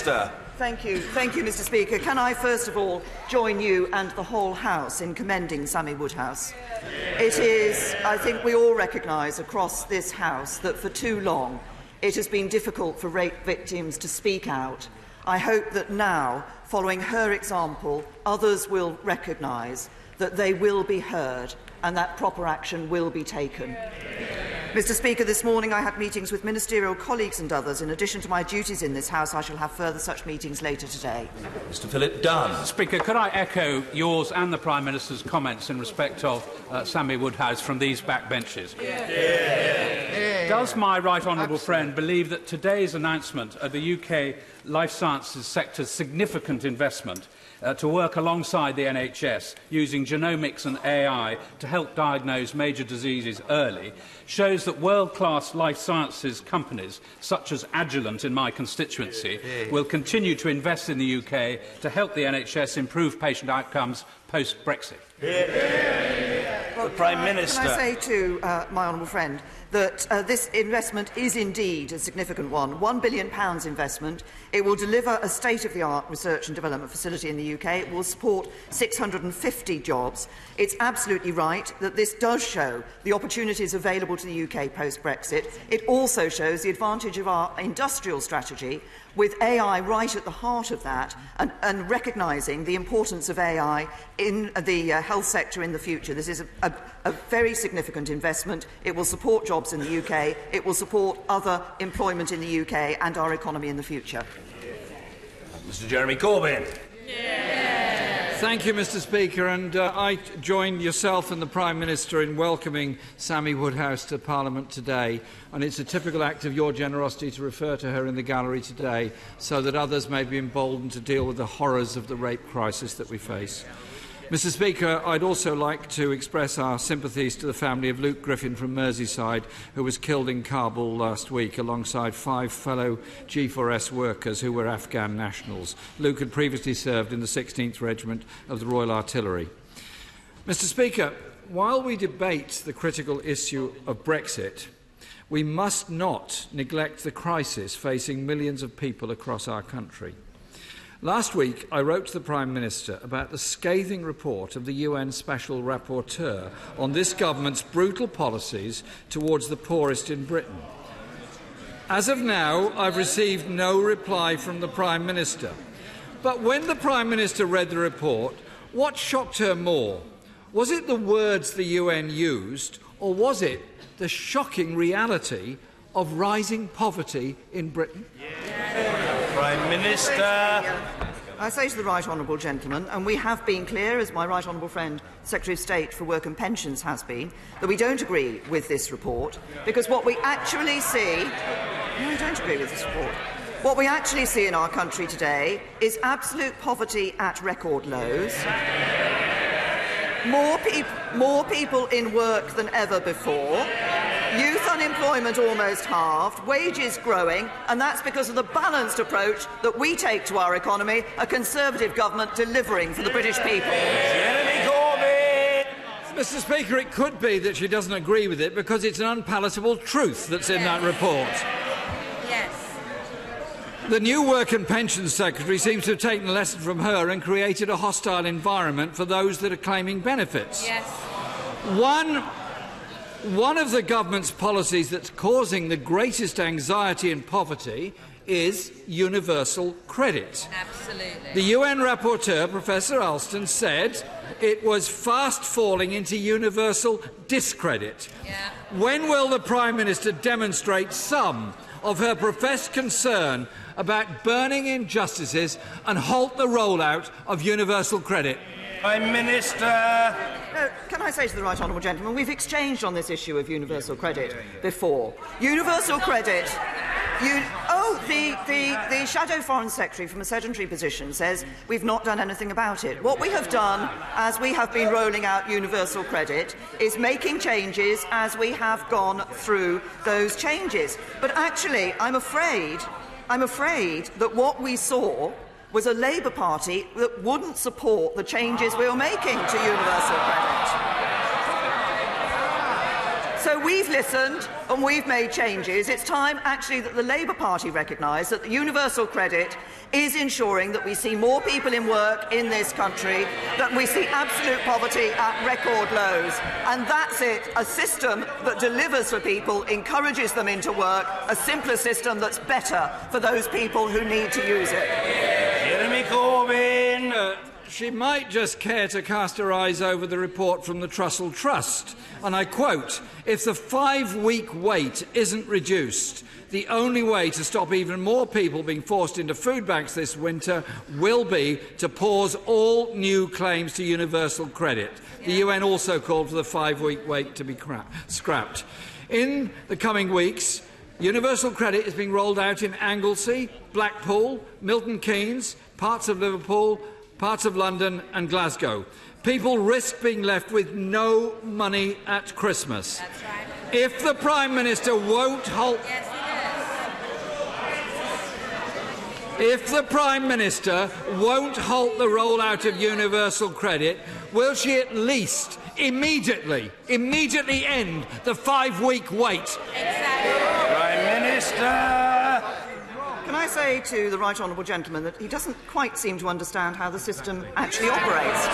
Minister. Thank you, Mr. Speaker. Can I first of all join you and the whole House in commending Sammy Woodhouse? It is, I think we all recognise across this House that for too long it has been difficult for rape victims to speak out. I hope that now, following her example, others will recognise that they will be heard and that proper action will be taken. Mr. Speaker, this morning I had meetings with ministerial colleagues and others. In addition to my duties in this House, I shall have further such meetings later today. Mr. Philip Dunn. Speaker, could I echo yours and the Prime Minister's comments in respect of Sammy Woodhouse from these backbenches? Does my right honourable friend believe that today's announcement of the UK life sciences sector's significant investment to work alongside the NHS using genomics and AI to help diagnose major diseases early shows that world-class life sciences companies, such as Agilent in my constituency, will continue to invest in the UK to help the NHS improve patient outcomes post-Brexit? Well, the Prime Minister. Can I say to my honourable friend that this investment is indeed a significant one. £1 billion investment. It will deliver a state-of-the-art research and development facility in the UK. It will support 650 jobs. It's absolutely right that this does show the opportunities available to the UK post-Brexit. It also shows the advantage of our industrial strategy, with AI right at the heart of that, and recognising the importance of AI in the health sector in the future. This is a very significant investment. It will support jobs in the UK. It will support other employment in the UK and our economy in the future. Mr. Jeremy Corbyn. Thank you, Mr. Speaker, and I join yourself and the Prime Minister in welcoming Sammy Woodhouse to Parliament today, and it's a typical act of your generosity to refer to her in the gallery today so that others may be emboldened to deal with the horrors of the rape crisis that we face. Mr. Speaker, I'd also like to express our sympathies to the family of Luke Griffin from Merseyside, who was killed in Kabul last week alongside 5 fellow G4S workers who were Afghan nationals. Luke had previously served in the 16th Regiment of the Royal Artillery. Mr. Speaker, while we debate the critical issue of Brexit, we must not neglect the crisis facing millions of people across our country. Last week, I wrote to the Prime Minister about the scathing report of the UN Special Rapporteur on this government's brutal policies towards the poorest in Britain. As of now, I've received no reply from the Prime Minister. But when the Prime Minister read the report, what shocked her more? Was it the words the UN used, or was it the shocking reality of rising poverty in Britain? Prime Minister. I say to the right honourable gentleman, and we have been clear, as my right honourable friend, Secretary of State for Work and Pensions has been, that we don't agree with this report, because what we actually see... No, I don't agree with this report. What we actually see in our country today is absolute poverty at record lows, more people in work than ever before, youth unemployment almost halved, wages growing, and that's because of the balanced approach that we take to our economy, a Conservative government delivering for the British people. Jeremy Corbyn. Mr. Speaker, it could be that she doesn't agree with it because it's an unpalatable truth that's in that report. Yes. The new Work and Pensions Secretary seems to have taken a lesson from her and created a hostile environment for those that are claiming benefits. Yes. One of the government's policies that's causing the greatest anxiety and poverty is universal credit. Absolutely. The UN rapporteur, Professor Alston, said it was fast falling into universal discredit. Yeah. When will the Prime Minister demonstrate some of her professed concern about burning injustices and halt the rollout of universal credit? Prime Minister. Can I say to the right honourable gentleman, we've exchanged on this issue of universal credit before. Universal credit... The Shadow Foreign Secretary from a sedentary position says we've not done anything about it. What we have done, as we have been rolling out universal credit, is making changes as we have gone through those changes. But actually, I'm afraid that what we saw was a Labour Party that wouldn't support the changes we were making to universal credit. So we've listened and we've made changes. It's time, actually, that the Labour Party recognise that the universal credit is ensuring that we see more people in work in this country, that we see absolute poverty at record lows. And that's it. A system that delivers for people, encourages them into work, a simpler system that's better for those people who need to use it. Jeremy Corbyn. She might just care to cast her eyes over the report from the Trussell Trust. And I quote, "If the 5-week wait isn't reduced, the only way to stop even more people being forced into food banks this winter will be to pause all new claims to universal credit." The UN also called for the 5-week wait to be scrapped. In the coming weeks, universal credit is being rolled out in Anglesey, Blackpool, Milton Keynes, parts of Liverpool, parts of London and Glasgow. People risk being left with no money at Christmas. That's right. If the Prime Minister won't halt... Yes, If the Prime Minister won't halt the rollout of universal credit, will she at least immediately end the 5-week wait? exactly. Prime Minister. Can I say to the right honourable gentleman that he doesn't quite seem to understand how the system actually operates?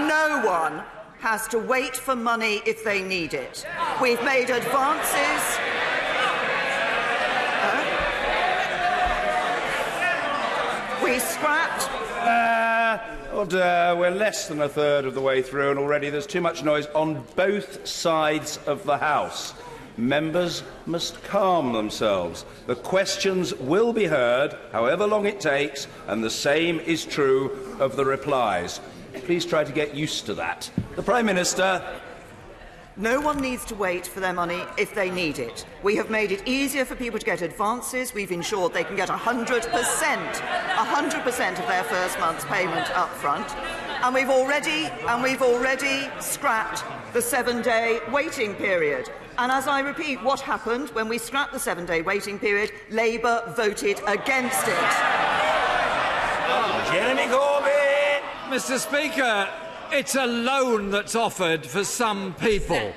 No one has to wait for money if they need it. We've made advances. We scrapped. We're less than a third of the way through, and already there's too much noise on both sides of the House. Members must calm themselves. The questions will be heard, however long it takes, and the same is true of the replies. Please try to get used to that. The Prime Minister. No one needs to wait for their money if they need it. We have made it easier for people to get advances. We've ensured they can get 100% of their first month's payment up front. And we've already scrapped the 7-day waiting period. And as I repeat, what happened when we scrapped the 7-day waiting period? Labour voted against it. Jeremy Corbyn. Mr. Speaker, it's a loan that's offered for some people.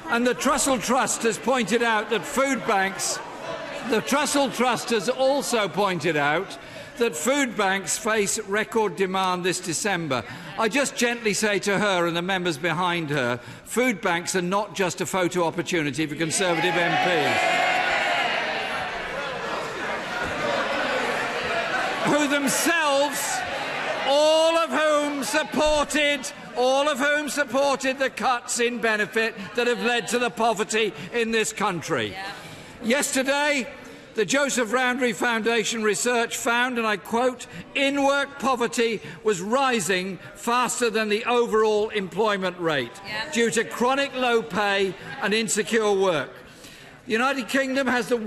And the Trussell Trust has pointed out that food banks... The Trussell Trust has also pointed out that food banks face record demand this December. I just gently say to her and the members behind her, food banks are not just a photo opportunity for Conservative MPs. Who themselves, all of whom supported the cuts in benefit that have led to the poverty in this country. Yesterday, the Joseph Rowntree Foundation research found, and I quote, in-work poverty was rising faster than the overall employment rate due to chronic low pay and insecure work. The United Kingdom has the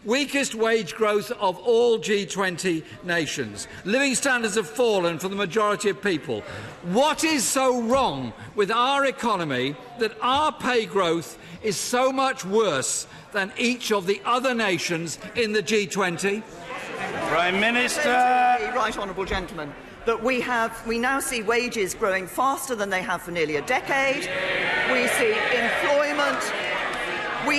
weakest wage growth of all G20 nations. Living standards have fallen for the majority of people. What is so wrong with our economy that our pay growth is so much worse than each of the other nations in the G20? Prime Minister. The right honourable gentleman, that we now see wages growing faster than they have for nearly a decade. We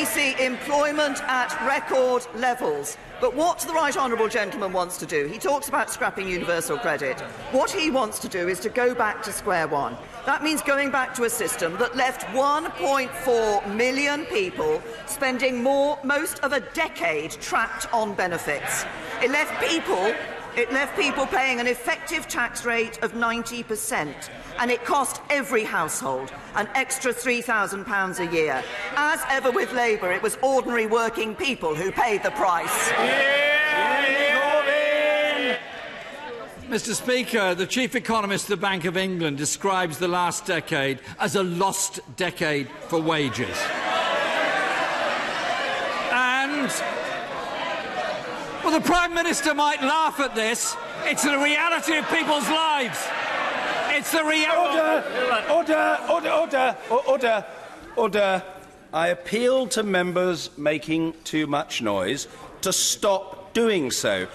see employment at record levels. But what the right honourable gentleman wants to do, he talks about scrapping universal credit. What he wants to do is to go back to square one. That means going back to a system that left 1.4 million people spending most of a decade trapped on benefits. It left people paying an effective tax rate of 90%, and it cost every household an extra £3,000 a year. As ever with Labour, it was ordinary working people who paid the price. Mr. Speaker, the Chief Economist of the Bank of England describes the last decade as a lost decade for wages. And, well, the Prime Minister might laugh at this. It's the reality of people's lives. It's the reality. Order. I appeal to members making too much noise to stop doing so.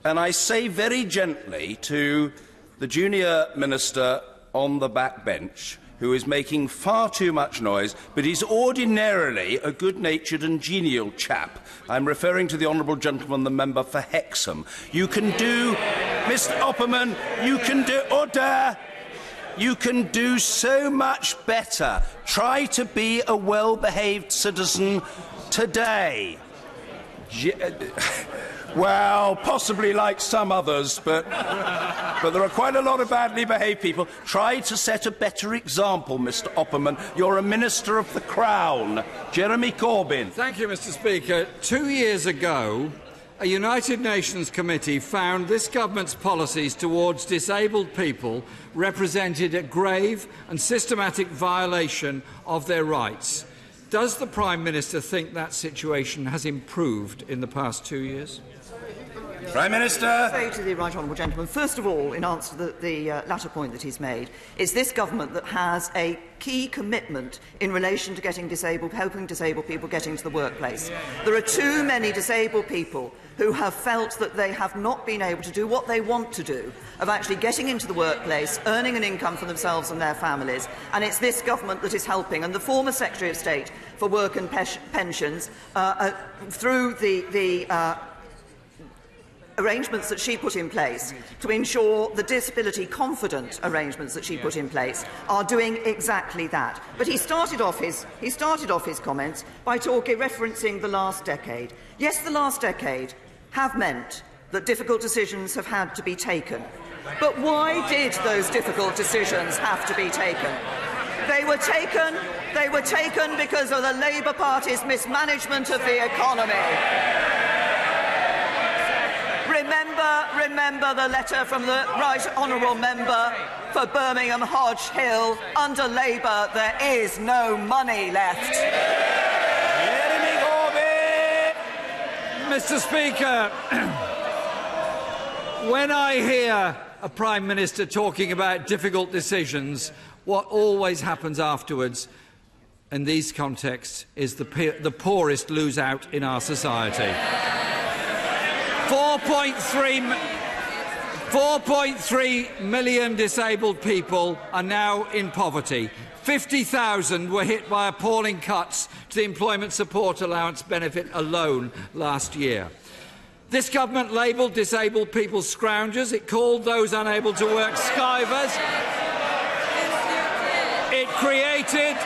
And I say very gently to the junior minister on the backbench, who is making far too much noise, but he's ordinarily a good-natured and genial chap. I'm referring to the honourable gentleman, the member for Hexham. You can do, Mr. Opperman, you can do, order! You can do so much better. Try to be a well-behaved citizen today. Well, possibly like some others, but there are quite a lot of badly behaved people. Try to set a better example, Mr. Opperman. You're a Minister of the Crown. Jeremy Corbyn. Thank you, Mr. Speaker. 2 years ago, a United Nations committee found this government's policies towards disabled people represented a grave and systematic violation of their rights. Does the Prime Minister think that situation has improved in the past 2 years? Prime Minister. I say to the right honourable gentleman, first of all, in answer to the latter point that he's made, it's this government that has a key commitment in relation to helping disabled people get into the workplace. There are too many disabled people who have felt that they have not been able to do what they want to do, of actually getting into the workplace, earning an income for themselves and their families, and it's this government that is helping. And the former Secretary of State for Work and Pensions, through the arrangements that she put in place to ensure the disability-confident arrangements that she put in place are doing exactly that. But he started off his comments by referencing the last decade. Yes, the last decade have meant that difficult decisions have had to be taken. But why did those difficult decisions have to be taken? They were taken because of the Labour Party's mismanagement of the economy. Remember the letter from the Right Honourable Member for Birmingham Hodge Hill. Under Labour, there is no money left. Jeremy Corbyn. Mr. Speaker, when I hear a Prime Minister talking about difficult decisions, what always happens afterwards in these contexts is the poorest lose out in our society. 4.3 million disabled people are now in poverty. 50,000 were hit by appalling cuts to the employment support allowance benefit alone last year. This government labelled disabled people scroungers. It called those unable to work skivers. It created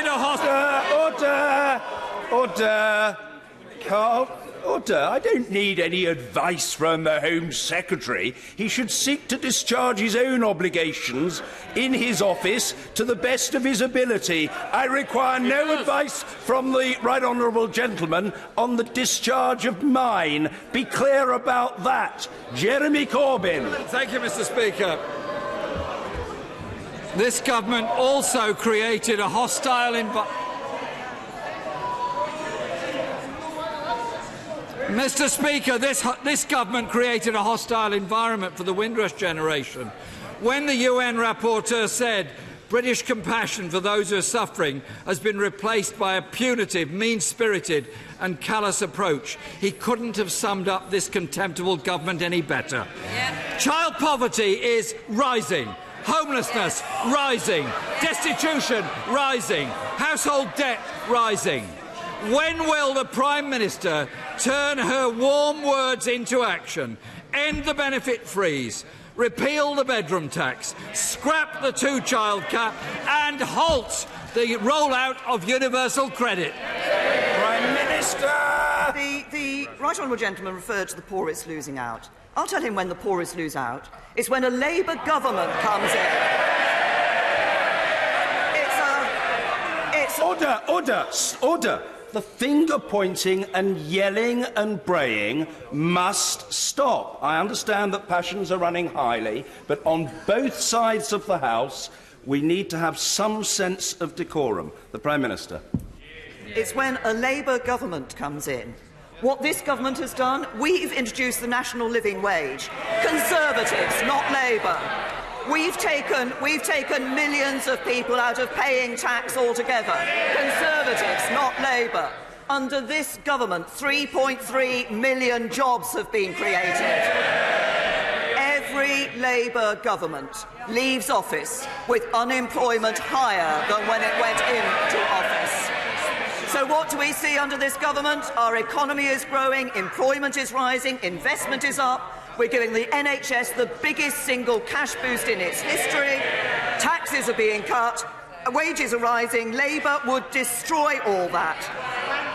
a Order. I don't need any advice from the Home Secretary. He should seek to discharge his own obligations in his office to the best of his ability. I require no advice from the Right Honourable Gentleman on the discharge of mine. Be clear about that. Jeremy Corbyn. Thank you, Mr. Speaker. This government also created a hostile environment. Mr. Speaker, this government created a hostile environment for the Windrush generation. When the UN rapporteur said British compassion for those who are suffering has been replaced by a punitive, mean-spirited and callous approach, he couldn't have summed up this contemptible government any better. Yeah. Child poverty is rising. Homelessness rising. Destitution rising. Household debt rising. When will the Prime Minister turn her warm words into action, end the benefit freeze, repeal the bedroom tax, scrap the two-child cap and halt the rollout of universal credit? Prime Minister! The Right Honourable Gentleman referred to the poorest losing out. I'll tell him when the poorest lose out. It's when a Labour government comes in. Order! The finger-pointing and yelling and braying must stop. I understand that passions are running highly, but on both sides of the House, we need to have some sense of decorum. The Prime Minister. It's when a Labour government comes in. What this government has done, we've introduced the national living wage. Conservatives, not Labour. We've taken millions of people out of paying tax altogether. Conservatives, not Labour. under this government, 3.3 million jobs have been created. Every Labour government leaves office with unemployment higher than when it went into office. So what do we see under this government? Our economy is growing, employment is rising, investment is up. We're giving the NHS the biggest single cash boost in its history. Taxes are being cut. Wages are rising. Labour would destroy all that.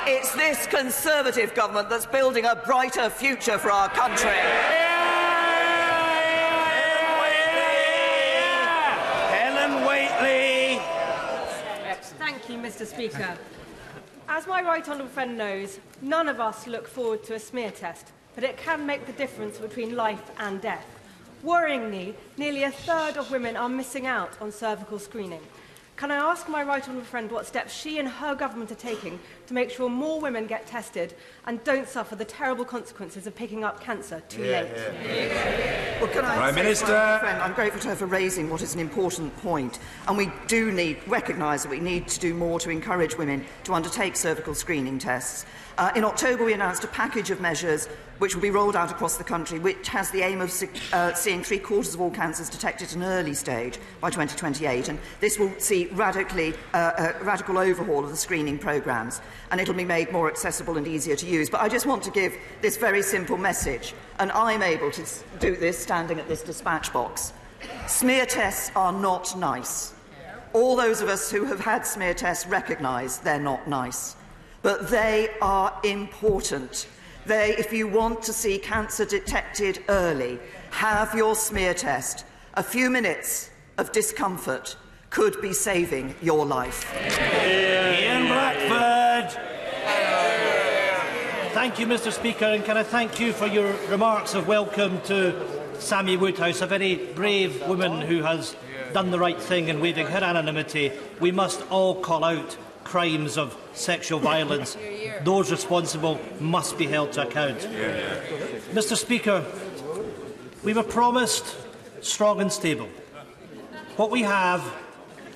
It's this Conservative government that's building a brighter future for our country. Helen Whately. Thank you, Mr. Speaker. As my right honourable friend knows, none of us look forward to a smear test, but it can make the difference between life and death. Worryingly, nearly a third of women are missing out on cervical screening. Can I ask my right honourable friend what steps she and her government are taking to make sure more women get tested and don't suffer the terrible consequences of picking up cancer too late? Well, can I Prime say, Minister. my friend, I'm grateful to her for raising what is an important point, and we do recognise that we need to do more to encourage women to undertake cervical screening tests. In October, we announced a package of measures which will be rolled out across the country, which has the aim of seeing 3/4 of all cancers detected at an early stage by 2028. And this will see radical overhaul of the screening programmes, and it will be made more accessible and easier to use. But I just want to give this very simple message, and I'm able to do this standing at this dispatch box. Smear tests are not nice. All those of us who have had smear tests recognise they're not nice. But they are important. If you want to see cancer detected early, have your smear test. A few minutes of discomfort could be saving your life. Ian Blackford. Thank you, Mr. Speaker, and can I thank you for your remarks of welcome to Sammy Woodhouse, a very brave woman who has done the right thing in waiving her anonymity. We must all call out crimes of sexual violence. Those responsible must be held to account. Mr. Speaker, we were promised strong and stable. What we have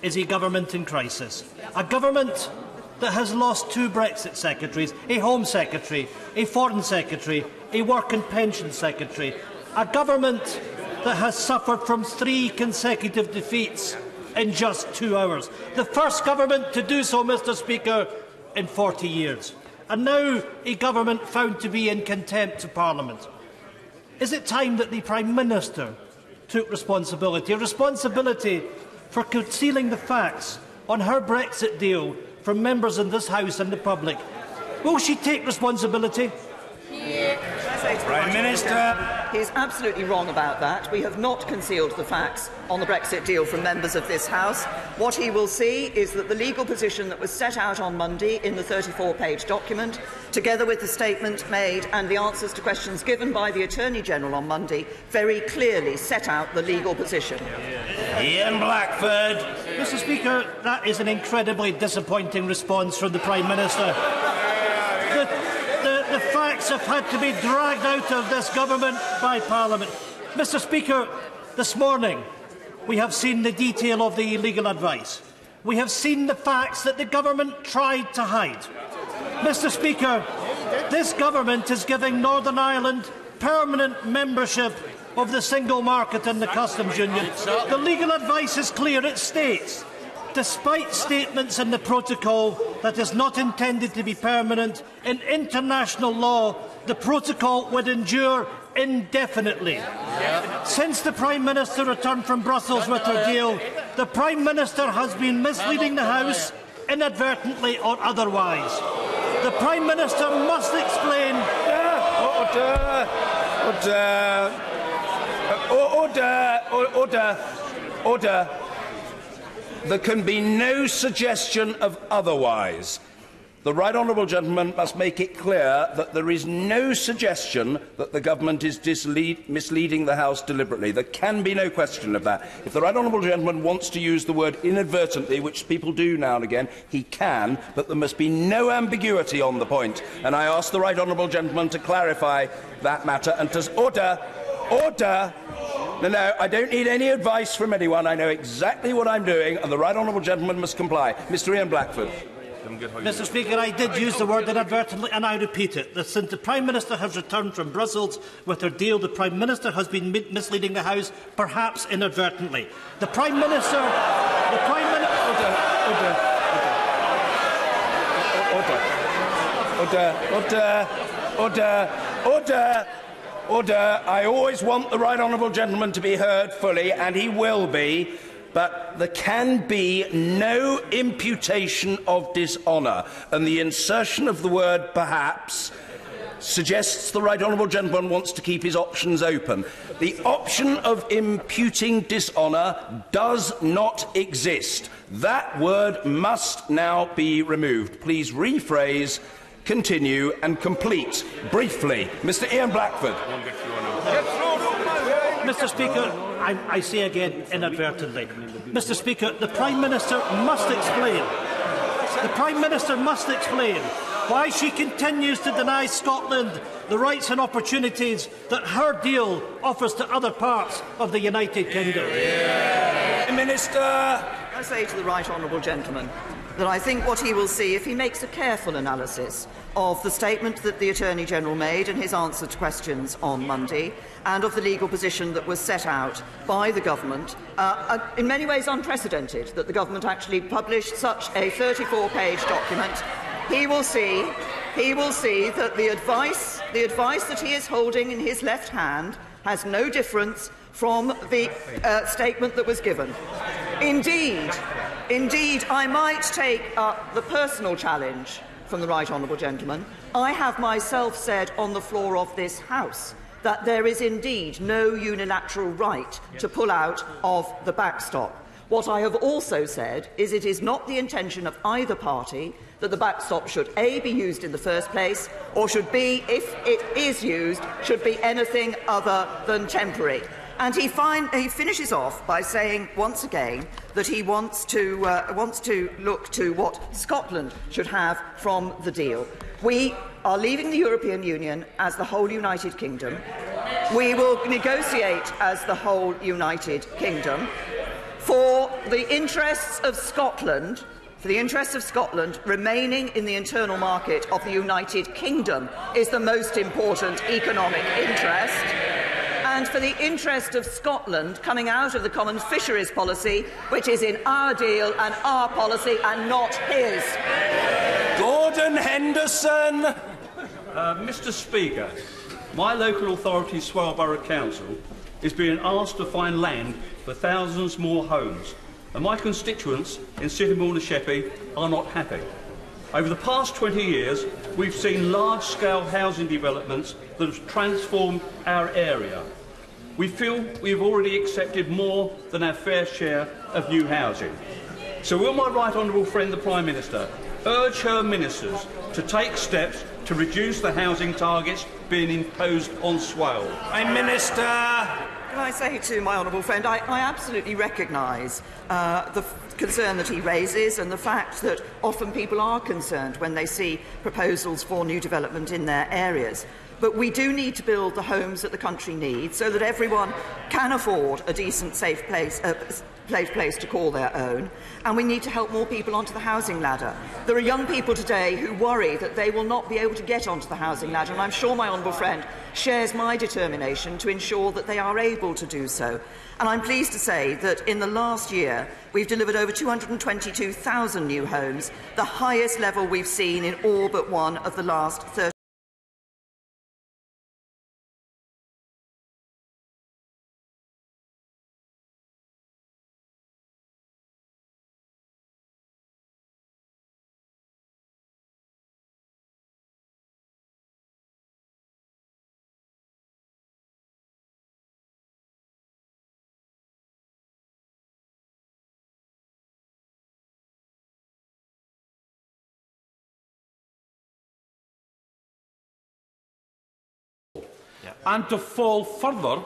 is a government in crisis. A government that has lost 2 Brexit secretaries, a Home Secretary, a Foreign Secretary, a Work and Pension Secretary. A government that has suffered from 3 consecutive defeats in just 2 hours. The first government to do so, Mr. Speaker, in 40 years. And now a government found to be in contempt of Parliament. Is it time that the Prime Minister took responsibility? Responsibility for concealing the facts on her Brexit deal from members in this House and the public. Will she take responsibility? Prime Minister. He is absolutely wrong about that. We have not concealed the facts on the Brexit deal from members of this House. What he will see is that the legal position that was set out on Monday in the 34-page document, together with the statement made and the answers to questions given by the Attorney-General on Monday, very clearly set out the legal position. Ian Blackford. Mr. Speaker, that is an incredibly disappointing response from the Prime Minister. The facts have had to be dragged out of this government by Parliament. Mr. Speaker, this morning we have seen the detail of the legal advice. We have seen the facts that the government tried to hide. Mr. Speaker, this government is giving Northern Ireland permanent membership of the single market and the customs union. The legal advice is clear. It states, despite statements in the protocol that is not intended to be permanent, in international law, the protocol would endure indefinitely. Since the Prime Minister returned from Brussels with her deal, the Prime Minister has been misleading the House, inadvertently or otherwise. The Prime Minister must explain... Order. There can be no suggestion of otherwise. The Right Honourable Gentleman must make it clear that there is no suggestion that the government is misleading the House deliberately. There can be no question of that. If the Right Honourable Gentleman wants to use the word inadvertently, which people do now and again, he can, but there must be no ambiguity on the point. And I ask the Right Honourable Gentleman to clarify that matter and to order. No, I don't need any advice from anyone. I know exactly what I'm doing, and the Right Honourable Gentleman must comply. Mr. Ian Blackford. Mr. Speaker, I did use the word inadvertently, and I repeat it. Since the Prime Minister has returned from Brussels with her deal, the Prime Minister has been misleading the House, perhaps inadvertently. The Prime Minister... Order. I always want the right honourable gentleman to be heard fully, and he will be, but there can be no imputation of dishonour, and the insertion of the word perhaps suggests the right honourable gentleman wants to keep his options open. The option of imputing dishonour does not exist. That word must now be removed. Please rephrase, continue and complete briefly. Mr. Ian Blackford. Mr. Speaker, I say again inadvertently. Mr. Speaker, the Prime Minister must explain. The Prime Minister must explain why she continues to deny Scotland the rights and opportunities that her deal offers to other parts of the United Kingdom. Minister. I say to the right honourable gentleman that I think what he will see, if he makes a careful analysis of the statement that the Attorney-General made and his answer to questions on Monday, and of the legal position that was set out by the government, in many ways unprecedented that the government actually published such a 34-page document, he will see that the advice that he is holding in his left hand has no difference from the statement that was given. Indeed, I might take up the personal challenge from the right honourable gentleman. I have myself said on the floor of this House that there is indeed no unilateral right to pull out of the backstop. What I have also said is it is not the intention of either party that the backstop should A, be used in the first place, or should B, if it is used, should be anything other than temporary. And he finishes off by saying once again that he wants to look to what Scotland should have from the deal. We are leaving the European Union as the whole United Kingdom. We will negotiate as the whole United Kingdom. For the interests of Scotland, remaining in the internal market of the United Kingdom is the most important economic interest. And for the interest of Scotland coming out of the common fisheries policy, which is in our deal and our policy and not his. Gordon Henderson. Mr. Speaker, my local authority, Swale Borough Council, is being asked to find land for thousands more homes, and my constituents in Sittingbourne and Sheppey are not happy. Over the past 20 years, we've seen large-scale housing developments that have transformed our area. We feel we've already accepted more than our fair share of new housing. So will my right honourable friend, the Prime Minister, urge her ministers to take steps to reduce the housing targets being imposed on Swale? Prime Minister. Can I say to my honourable friend, I absolutely recognise the concern that he raises and the fact that often people are concerned when they see proposals for new development in their areas. But we do need to build the homes that the country needs so that everyone can afford a decent, safe place to call their own, and we need to help more people onto the housing ladder. There are young people today who worry that they will not be able to get onto the housing ladder, and I'm sure my honourable friend shares my determination to ensure that they are able to do so. And I'm pleased to say that in the last year we've delivered over 222,000 new homes, the highest level we've seen in all but one of the last 30 and to fall further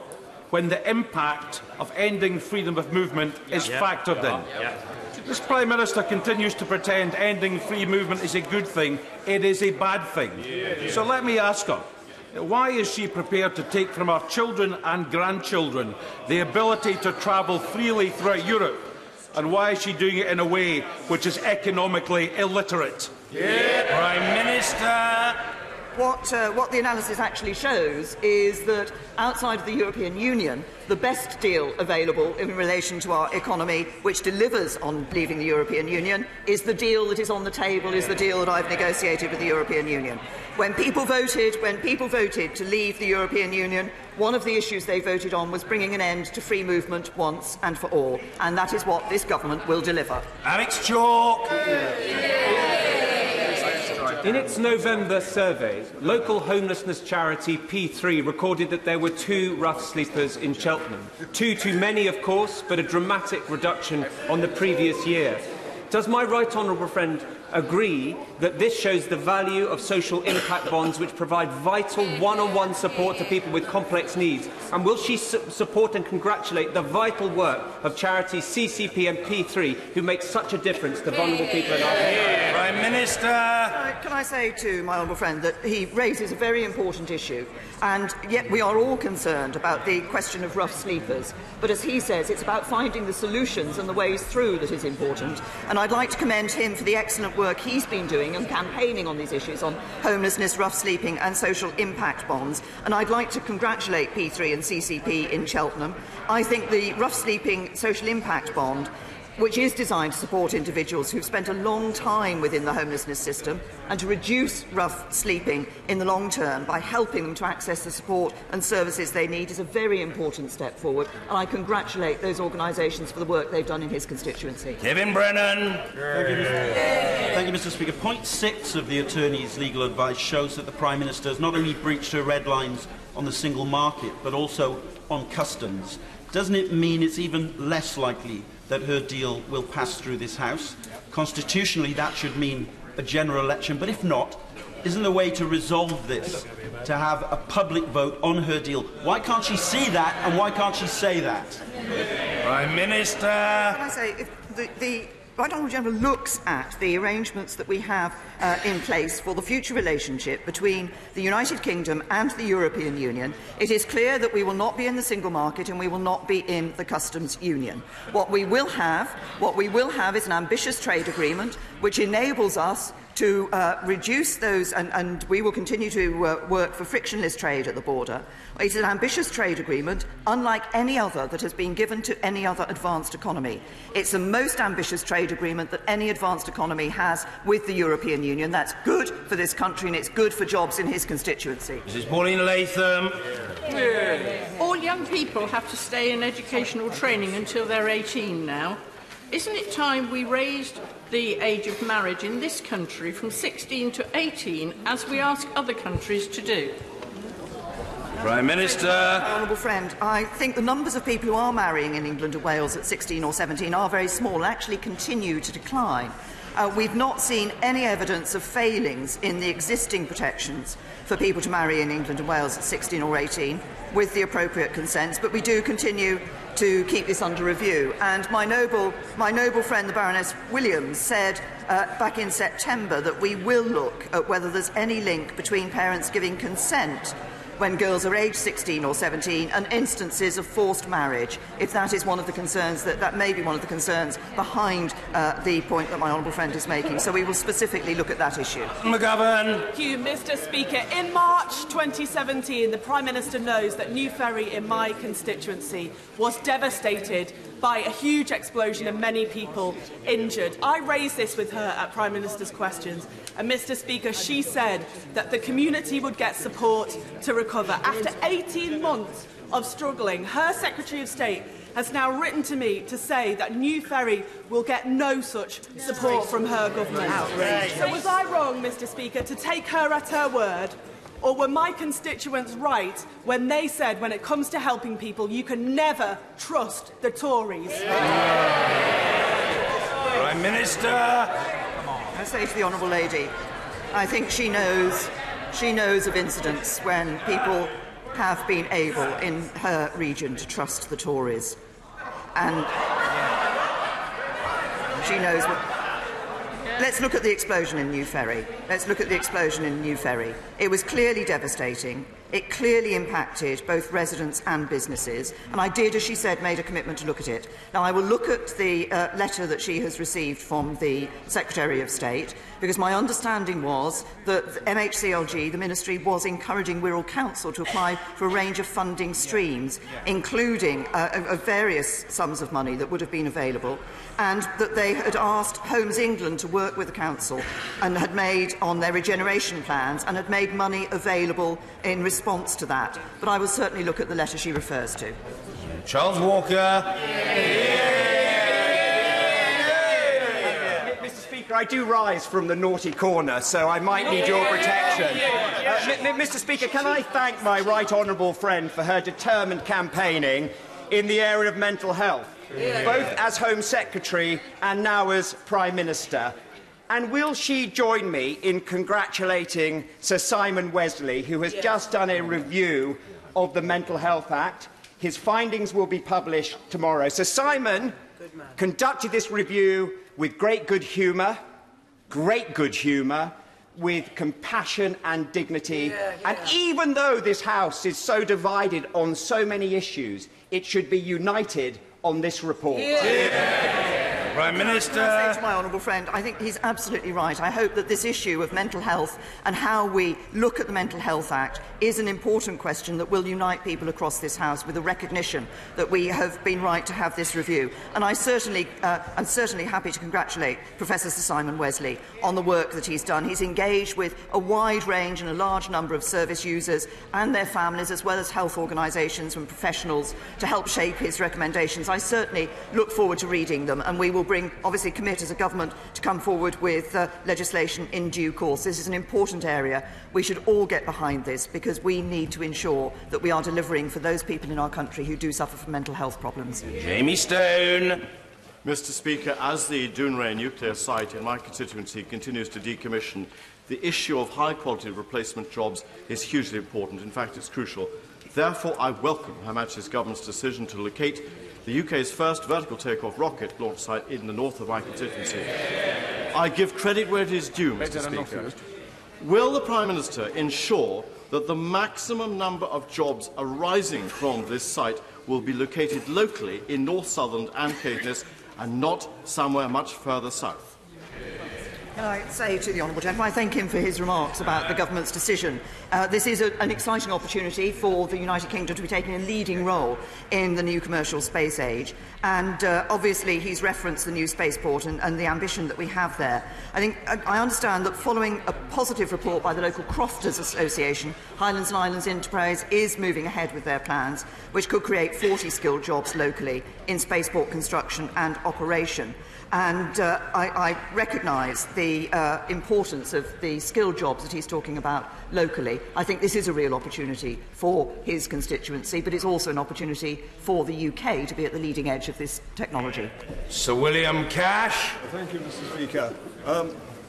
when the impact of ending freedom of movement is factored in. This Prime Minister continues to pretend ending free movement is a good thing. It is a bad thing. So let me ask her, why is she prepared to take from our children and grandchildren the ability to travel freely throughout Europe And why is she doing it in a way which is economically illiterate? Prime Minister. What the analysis actually shows is that outside of the European Union, the best deal available in relation to our economy, which delivers on leaving the European Union, is the deal that is on the table, is the deal that I've negotiated with the European Union. When people voted to leave the European Union, one of the issues they voted on was bringing an end to free movement once and for all, and that is what this government will deliver. Alex Chalk. In its November survey, local homelessness charity P3 recorded that there were 2 rough sleepers in Cheltenham. 2 too many, of course, but a dramatic reduction on the previous year. Does my right honourable friend agree that this shows the value of social impact bonds which provide vital one-on-one support to people with complex needs? And will she support and congratulate the vital work of charities CCP and P3 who make such a difference to vulnerable people in our country? Prime Minister. Can I say to my honourable friend that he raises a very important issue, and yet we are all concerned about the question of rough sleepers. But as he says, it's about finding the solutions and the ways through that is important. And I'd like to commend him for the excellent work he's been doing and campaigning on these issues on homelessness, rough sleeping and social impact bonds. And I'd like to congratulate P3 and CCP in Cheltenham. I think the rough sleeping social impact bond, which is designed to support individuals who've spent a long time within the homelessness system and to reduce rough sleeping in the long term by helping them to access the support and services they need, is a very important step forward. And I congratulate those organisations for the work they've done in his constituency. Kevin Brennan. Thank you, Mr. Speaker. Point 6 of the Attorney's legal advice shows that the Prime Minister has not only breached her red lines on the single market, but also on customs. Doesn't it mean it's even less likely that her deal will pass through this House? Constitutionally, that should mean a general election, but if not, isn't the way to resolve this to have a public vote on her deal? Why can't she see that, and why can't she say that? Prime Minister. Can I say, if the Right Honourable Gentleman looks at the arrangements that we have in place for the future relationship between the United Kingdom and the European Union, it is clear that we will not be in the single market and we will not be in the customs union. What we will have is an ambitious trade agreement which enables us to reduce those, and we will continue to work for frictionless trade at the border. It's an ambitious trade agreement, unlike any other that has been given to any other advanced economy. It's the most ambitious trade agreement that any advanced economy has with the European Union. That's good for this country and it's good for jobs in his constituency. Mrs. Pauline Latham. All young people have to stay in educational training until they're 18 now. Isn't it time we raised the age of marriage in this country from 16 to 18, as we ask other countries to do? Prime Minister. Honourable friend, I think the numbers of people who are marrying in England and Wales at 16 or 17 are very small and actually continue to decline. We've not seen any evidence of failings in the existing protections for people to marry in England and Wales at 16 or 18 with the appropriate consents, but we do continue to keep this under review. And my noble friend, the Baroness Williams, said back in September that we will look at whether there's any link between parents giving consent when girls are aged 16 or 17 and instances of forced marriage, if that is one of the concerns, that may be one of the concerns behind the point that my honourable friend is making. So we will specifically look at that issue. McGovern. Thank you, Mr. Speaker. In March 2017, the Prime Minister knows that New Ferry in my constituency was devastated by a huge explosion and many people injured. I raised this with her at Prime Minister's questions, and Mr. Speaker, she said that the community would get support to recover. After 18 months of struggling, her Secretary of State has now written to me to say that New Ferry will get no such support from her government. So was I wrong, Mr. Speaker, to take her at her word? Or were my constituents right when they said, when it comes to helping people, you can never trust the Tories? Prime Minister. I say to the honourable lady, I think she knows of incidents when people have been able in her region to trust the Tories. And she knows what... Let's look at the explosion in New Ferry. It was clearly devastating. It clearly impacted both residents and businesses, and I did, as she said, made a commitment to look at it. Now, I will look at the letter that she has received from the Secretary of State, because my understanding was that MHCLG, the Ministry, was encouraging Wirral Council to apply for a range of funding streams, including various sums of money that would have been available, and that they had asked Homes England to work with the Council and had made on their regeneration plans and had made money available in response to that. But I will certainly look at the letter she refers to. Charles Walker. Mr. Speaker, I do rise from the naughty corner, so I might need your protection. Mr. Speaker, can I thank my right honourable friend for her determined campaigning in the area of mental health, both as Home Secretary and now as Prime Minister. And will she join me in congratulating Sir Simon Wesley, who has just done a review of the Mental Health Act? His findings will be published tomorrow. Sir Simon conducted this review with great good humour, with compassion and dignity. And even though this House is so divided on so many issues, it should be united on this report. Prime Minister. Can I say to my honourable friend, I think he's absolutely right. I hope that this issue of mental health and how we look at the Mental Health Act is an important question that will unite people across this House with a recognition that we have been right to have this review. And I'm certainly happy to congratulate Professor Sir Simon Wesley on the work that he's done. He's engaged with a wide range and a large number of service users and their families, as well as health organisations and professionals, to help shape his recommendations. I certainly look forward to reading them, and we will obviously commit as a government to come forward with legislation in due course. This is an important area. We should all get behind this, because we need to ensure that we are delivering for those people in our country who do suffer from mental health problems. Jamie Stone. Mr. Speaker, as the Dounreay nuclear site in my constituency continues to decommission, the issue of high-quality replacement jobs is hugely important. In fact, it's crucial. Therefore, I welcome Her Majesty's Government's decision to locate the UK's first vertical take-off rocket launch site in the north of my constituency. I give credit where it is due, Mr. Speaker. Will the Prime Minister ensure that the maximum number of jobs arising from this site will be located locally in North Southend and Caithness and not somewhere much further south? Can I say to the honourable gentleman, I thank him for his remarks about the government's decision. This is an exciting opportunity for the United Kingdom to be taking a leading role in the new commercial space age. And obviously he's referenced the new Spaceport and the ambition that we have there. I understand that following a positive report by the local Crofters Association, Highlands and Islands Enterprise is moving ahead with their plans, which could create 40 skilled jobs locally in spaceport construction and operation. And I recognise the importance of the skilled jobs that he's talking about locally. I think this is a real opportunity for his constituency, but it's also an opportunity for the UK to be at the leading edge of this technology. Sir William Cash. Thank you, Mr. Speaker.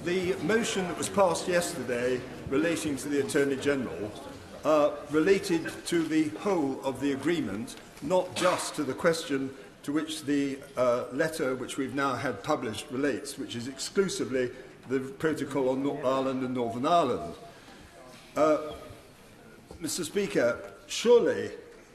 The motion that was passed yesterday relating to the Attorney-General related to the whole of the agreement, not just to the question to which the letter which we've now had published relates, which is exclusively the protocol on Ireland and Northern Ireland. Mr. Speaker, surely,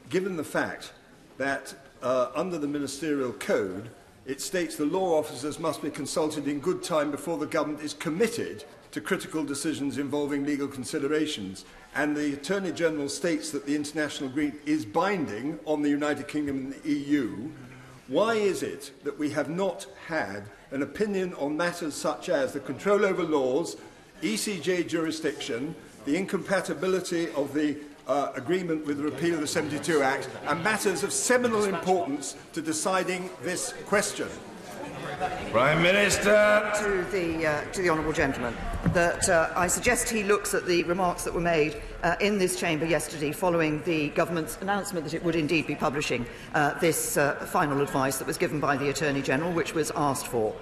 given the fact that under the Ministerial Code it states the law officers must be consulted in good time before the government is committed to critical decisions involving legal considerations, and the Attorney-General states that the international agreement is binding on the United Kingdom and the EU, why is it that we have not had an opinion on matters such as the control over laws, ECJ jurisdiction, the incompatibility of the agreement with the repeal of the 72 Act, and matters of seminal importance to deciding this question? Prime Minister. To the honourable gentleman, that I suggest he looks at the remarks that were made in this chamber yesterday following the government's announcement that it would indeed be publishing this final advice that was given by the Attorney-General, which was asked for.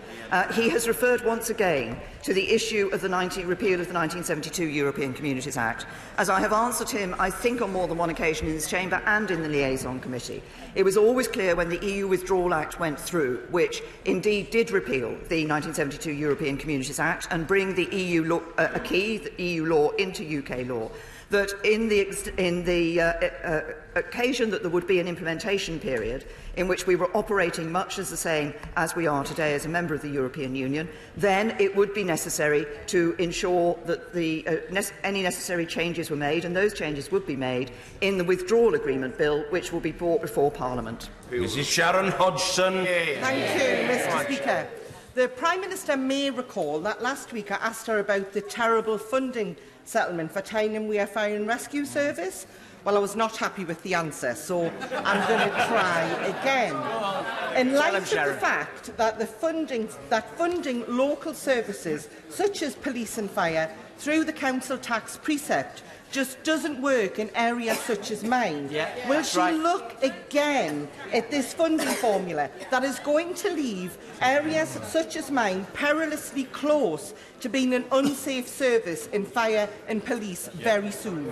He has referred once again to the issue of the repeal of the 1972 European Communities Act. As I have answered him, I think on more than one occasion in this chamber and in the Liaison Committee, it was always clear when the EU Withdrawal Act went through, which indeed did repeal the 1972 European Communities Act and bring the EU law, the EU law into UK law, that in the occasion that there would be an implementation period in which we were operating much as the same as we are today as a member of the European Union, then it would be necessary to ensure that any necessary changes were made, and those changes would be made in the Withdrawal Agreement Bill, which will be brought before Parliament. Mrs Sharon Hodgson. Thank you, Mr Speaker. The Prime Minister may recall that last week I asked her about the terrible funding settlement for Tyne Wear Fire and Rescue Service. Well, I was not happy with the answer, so I'm going to try again. In light of the fact that funding local services such as police and fire through the council tax precept just doesn't work in areas such as mine, will she look again at this funding formula that is going to leave areas such as mine perilously close to being an unsafe service in fire and police very soon?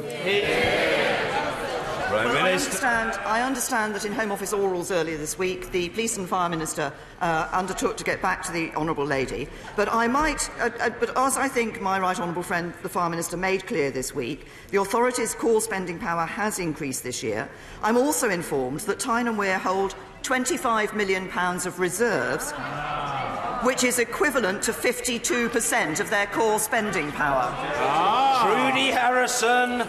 I understand that in Home Office orals earlier this week, the Police and Fire Minister undertook to get back to the Honourable Lady. But but as I think my right honourable friend, the Fire Minister, made clear this week, the authority's core spending power has increased this year. I'm also informed that Tyne and Wear hold £25 million of reserves, which is equivalent to 52% of their core spending power. Trudy Harrison.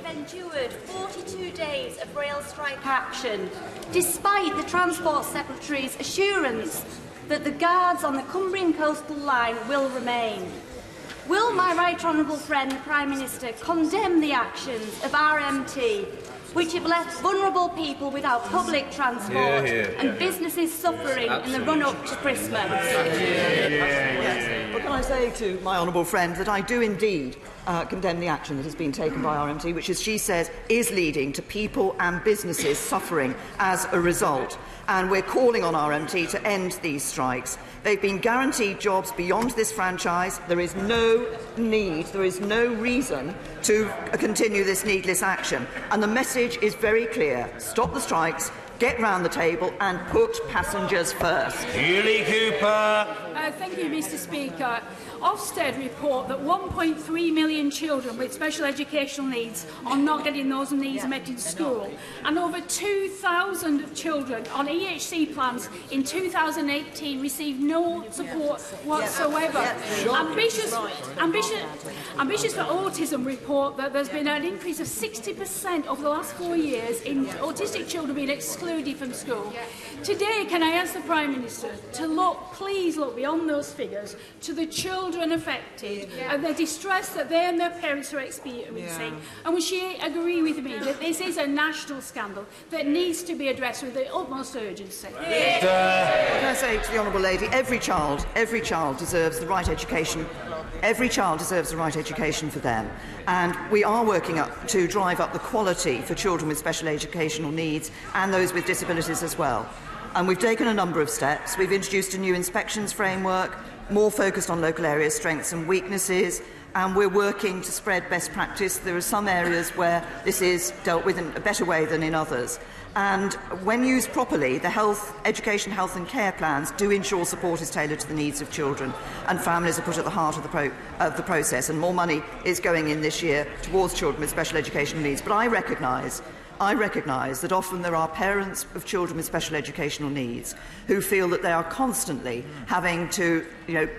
Endured 42 days of rail strike action, despite the Transport Secretary's assurance that the guards on the Cumbrian coastal line will remain. Will my right honourable friend, the Prime Minister, condemn the actions of RMT, which have left vulnerable people without public transport and businesses suffering in the run-up to Christmas? Well, can I say to my honourable friend that I do indeed condemn the action that has been taken by RMT, which, as she says, is leading to people and businesses suffering as a result. And we're calling on RMT to end these strikes. They've been guaranteed jobs beyond this franchise. There is no need, there is no reason to continue this needless action. And the message is very clear. Stop the strikes, get round the table and put passengers first. Julie Cooper. Thank you, Mr Speaker. Ofsted report that 1.3 million children with special educational needs are not getting those needs met in school, and over 2,000 children on EHC plans in 2018 received no support whatsoever. Ambitious for Autism report that there's been an increase of 60% over the last 4 years in autistic children being excluded from school. Today, can I ask the Prime Minister to please look beyond those figures to the children affected and the distress that they and their parents are experiencing? And will she agree with me that this is a national scandal that needs to be addressed with the utmost urgency? Can I say to the Honourable Lady, every child deserves the right education. Every child deserves the right education for them. And we are working to drive up the quality for children with special educational needs and those with disabilities as well. And we've taken a number of steps. We've introduced a new inspections framework, more focused on local area strengths and weaknesses, and we're working to spread best practice. There are some areas where this is dealt with in a better way than in others. And when used properly, the education, health and care plans do ensure support is tailored to the needs of children, and families are put at the heart of the process, and more money is going in this year towards children with special educational needs. But I recognise that often there are parents of children with special educational needs who feel that they are constantly having to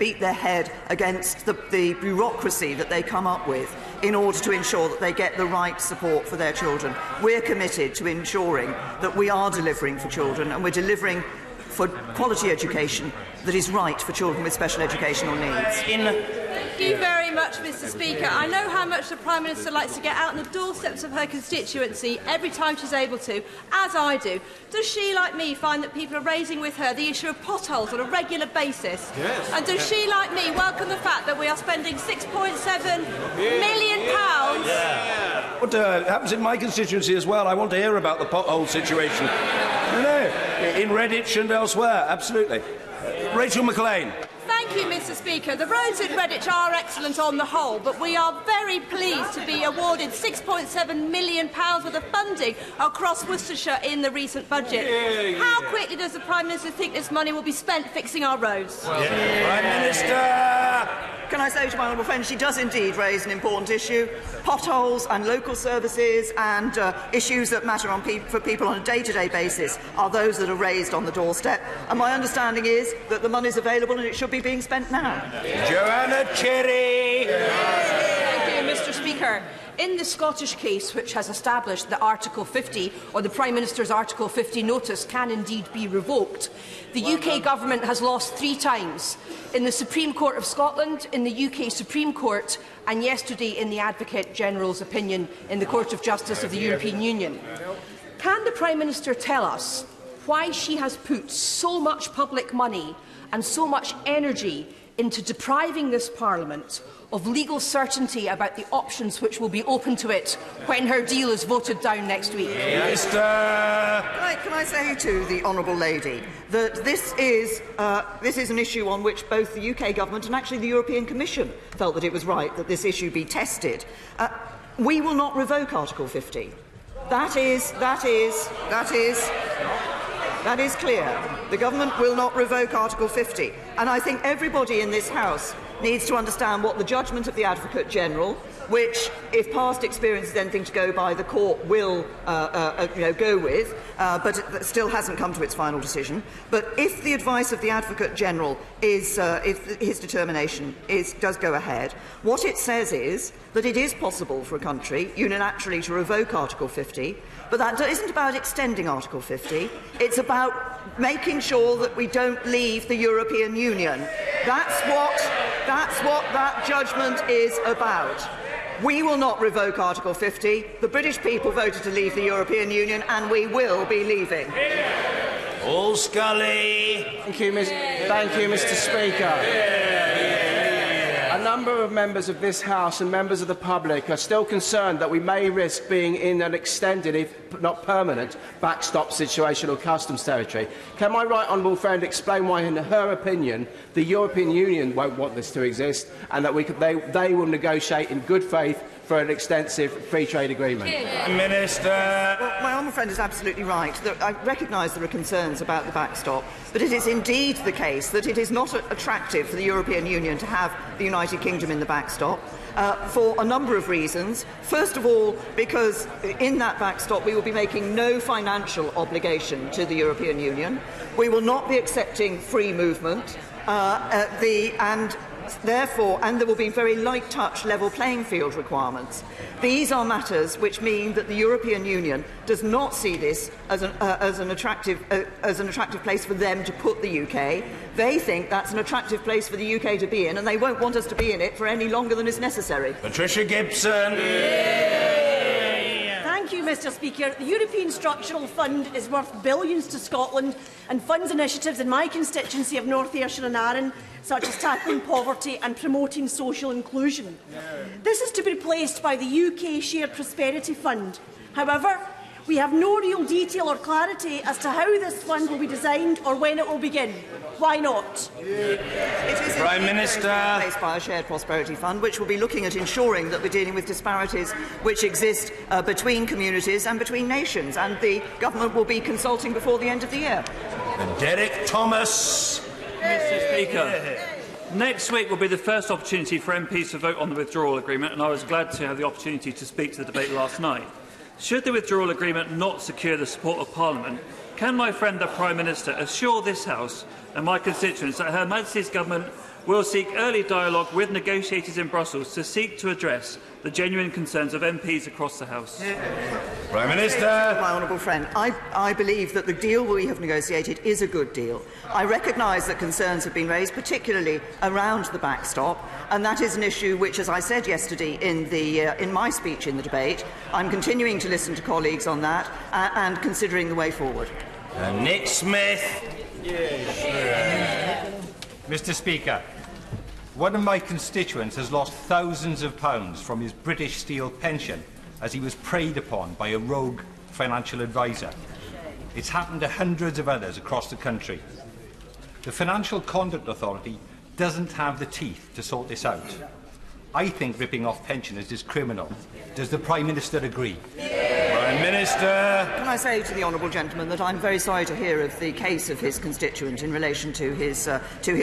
beat their head against the bureaucracy that they come up with in order to ensure that they get the right support for their children. We're committed to ensuring that we are delivering for children, and we're delivering for quality education that is right for children with special educational needs. Thank you very much, Mr Speaker. I know how much the Prime Minister likes to get out on the doorsteps of her constituency every time she's able to, as I do. Does she, like me, find that people are raising with her the issue of potholes on a regular basis? Yes. And does she, like me, welcome the fact that we are spending £6.7 million? What happens in my constituency as well? I want to hear about the pothole situation. In Redditch and elsewhere, absolutely. Rachel McLean. Thank you, Mr Speaker. The roads in Redditch are excellent on the whole, but we are very pleased to be awarded £6.7 million worth of funding across Worcestershire in the recent budget. How quickly does the Prime Minister think this money will be spent fixing our roads? Prime Minister! Can I say to my honourable friend, she does indeed raise an important issue. Potholes and local services and issues that matter for people on a day-to-day basis are those that are raised on the doorstep. And my understanding is that the money is available and it should be being spent now. Joanna Cherry. Thank you, Mr. Speaker. In the Scottish case, which has established that Article 50, or the Prime Minister's Article 50 notice, can indeed be revoked, the UK Government has lost 3 times, in the Supreme Court of Scotland, in the UK Supreme Court, and yesterday in the Advocate General's opinion in the Court of Justice of the European Union. Can the Prime Minister tell us why she has put so much public money and so much energy into depriving this Parliament of legal certainty about the options which will be open to it when her deal is voted down next week? Can I say to the honourable lady that this is an issue on which both the UK Government and actually the European Commission felt that it was right that this issue be tested. We will not revoke Article 50. That is clear. The Government will not revoke Article 50. And I think everybody in this House needs to understand what the judgment of the Advocate General, which, if past experience is anything to go by, the Court will go with, but it still hasn't come to its final decision. But if the advice of the Advocate General is, if his determination does go ahead, what it says is that it is possible for a country unilaterally to revoke Article 50, but that isn't about extending Article 50. It's about making sure that we don't leave the European Union. That's what that judgment is about. We will not revoke Article 50. The British people voted to leave the European Union, and we will be leaving. All Scully. Thank you, Mr. Speaker. A number of members of this House and members of the public are still concerned that we may risk being in an extended, if not permanent, backstop situation or customs territory. Can my right honourable friend explain why, in her opinion, the European Union won't want this to exist and that they will negotiate in good faith for an extensive free trade agreement? Minister. Well, my honourable friend is absolutely right. I recognise there are concerns about the backstop, but it is indeed the case that it is not attractive for the European Union to have the United Kingdom in the backstop for a number of reasons. First of all, because in that backstop we will be making no financial obligation to the European Union. We will not be accepting free movement, and there will be very light-touch level playing field requirements. These are matters which mean that the European Union does not see this as an attractive place for them to put the UK. They think that's an attractive place for the UK to be in, and they won't want us to be in it for any longer than is necessary. Patricia Gibson. Thank you, Mr. Speaker. The European Structural Fund is worth billions to Scotland and funds initiatives in my constituency of North Ayrshire and Arran, such as tackling poverty and promoting social inclusion. This is to be replaced by the UK Shared Prosperity Fund. However, we have no real detail or clarity as to how this fund will be designed or when it will begin. Why not? It is Prime Minister. Replaced by a shared prosperity fund, which will be looking at ensuring that we're dealing with disparities which exist between communities and between nations, and the government will be consulting before the end of the year. Derek Thomas. Mr. Speaker, next week will be the first opportunity for MPs to vote on the withdrawal agreement, and I was glad to have the opportunity to speak to the debate last night. Should the withdrawal agreement not secure the support of Parliament, can my friend the Prime Minister assure this House and my constituents that Her Majesty's Government will seek early dialogue with negotiators in Brussels to seek to address the genuine concerns of MPs across the House? Prime Minister. My honourable friend, I believe that the deal we have negotiated is a good deal. I recognise that concerns have been raised, particularly around the backstop, and that is an issue which, as I said yesterday in my speech in the debate, I'm continuing to listen to colleagues on that and considering the way forward. Nick Smith. Mr. Speaker, one of my constituents has lost thousands of pounds from his British Steel pension as he was preyed upon by a rogue financial advisor. It's happened to hundreds of others across the country. The Financial Conduct Authority doesn't have the teeth to sort this out. I think ripping off pensioners is criminal. Does the Prime Minister agree? Prime Prime Minister. Can I say to the honourable gentleman that I'm very sorry to hear of the case of his constituent in relation to his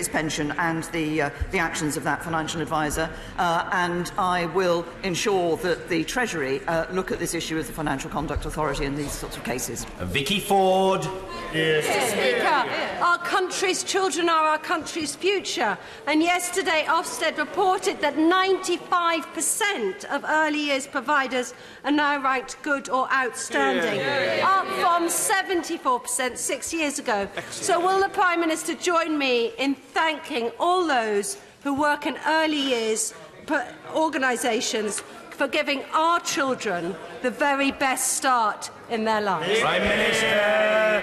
pension and the actions of that financial advisor, and I will ensure that the Treasury look at this issue of the Financial Conduct Authority in these sorts of cases. Vicky Ford. Mr. Speaker, our country's children are our country's future, and yesterday Ofsted reported that 95% of early years providers are now ranked good or outstanding, up from 74% 6 years ago. So will the Prime Minister join me in thanking all those who work in early years organisations for giving our children the very best start in their lives? Prime Minister.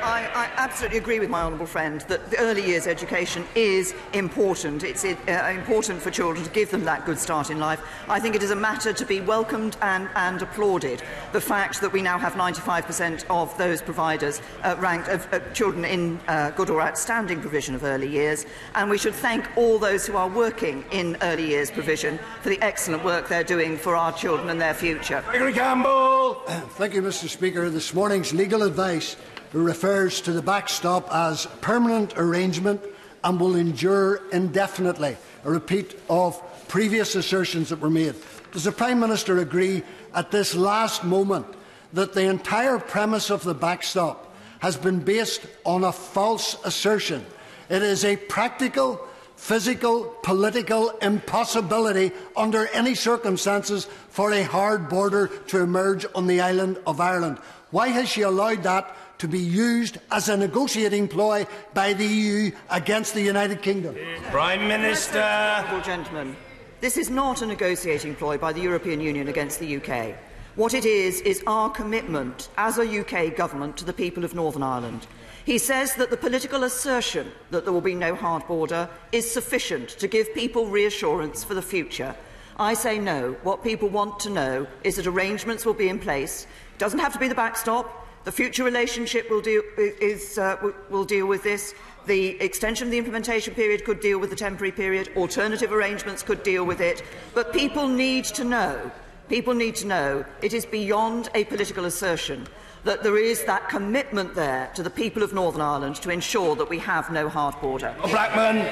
I absolutely agree with my honourable friend that the early years education is important. It's important for children to give them that good start in life. I think it is a matter to be welcomed and applauded. The fact that we now have 95% of those providers ranked children in good or outstanding provision of early years, and we should thank all those who are working in early years provision for the excellent work they're doing for our children and their future. Gregory Campbell. Thank you, Mr. Speaker. This morning's legal advice refers to the backstop as permanent arrangement and will endure indefinitely, a repeat of previous assertions that were made. Does the Prime Minister agree at this last moment that the entire premise of the backstop has been based on a false assertion? It is a practical, physical, political impossibility under any circumstances for a hard border to emerge on the island of Ireland. Why has she allowed that to be used as a negotiating ploy by the EU against the United Kingdom? Prime Minister. Honourable gentlemen, this is not a negotiating ploy by the European Union against the UK. What it is our commitment as a UK government to the people of Northern Ireland. He says that the political assertion that there will be no hard border is sufficient to give people reassurance for the future. I say no. What people want to know is that arrangements will be in place. It doesn't have to be the backstop. The future relationship will deal with this. The extension of the implementation period could deal with the temporary period. Alternative arrangements could deal with it. But people need to know. People need to know it is beyond a political assertion that there is that commitment there to the people of Northern Ireland to ensure that we have no hard border. Blackman.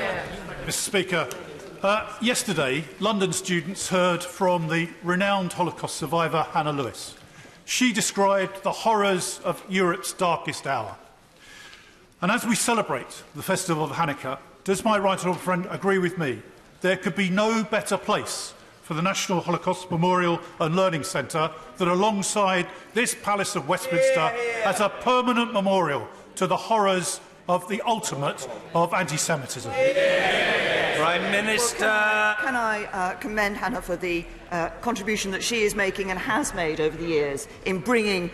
Mr. Speaker, yesterday London students heard from the renowned Holocaust survivor Hannah Lewis. She described the horrors of Europe's darkest hour. And as we celebrate the festival of Hanukkah, does my right honourable friend agree with me? There could be no better place for the National Holocaust Memorial and Learning Centre that alongside this Palace of Westminster as a permanent memorial to the horrors of the ultimate of anti-Semitism. Prime Minister. Can I commend Hannah for the contribution that she is making and has made over the years in bringing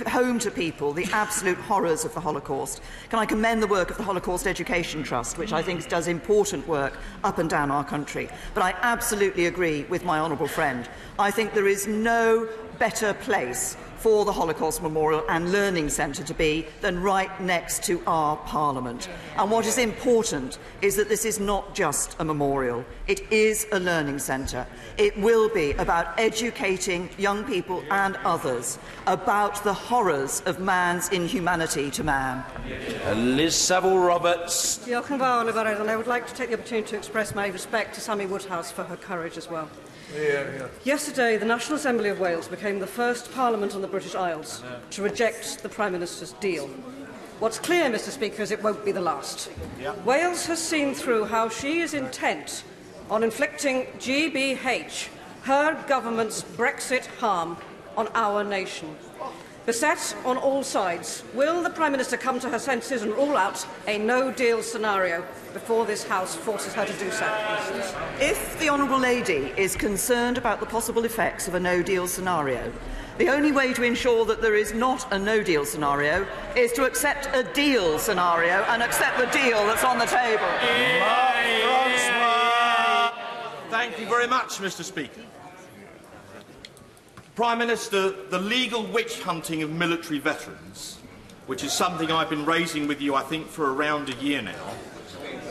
home to people the absolute horrors of the Holocaust. Can I commend the work of the Holocaust Education Trust, which I think does important work up and down our country. But I absolutely agree with my honourable friend. I think there is no better place for the Holocaust Memorial and Learning Centre to be than right next to our Parliament. And what is important is that this is not just a memorial, it is a learning centre. It will be about educating young people and others about the horrors of man's inhumanity to man. Liz Saville-Roberts. Diolch yn fawr, and I would like to take the opportunity to express my respect to Sammy Woodhouse for her courage as well. Yesterday, the National Assembly of Wales became the first Parliament on the British Isles to reject the Prime Minister's deal. What's clear, Mr. Speaker, is it won't be the last. Wales has seen through how she is intent on inflicting GBH, her government's Brexit harm, on our nation. Beset on all sides, will the Prime Minister come to her senses and rule out a no-deal scenario before this House forces her to do so? If the Honourable Lady is concerned about the possible effects of a no-deal scenario, the only way to ensure that there is not a no-deal scenario is to accept a deal scenario and accept the deal that's on the table. Thank you very much, Mr. Speaker. Prime Minister, the legal witch hunting of military veterans, which is something I've been raising with you, I think, for around a year now,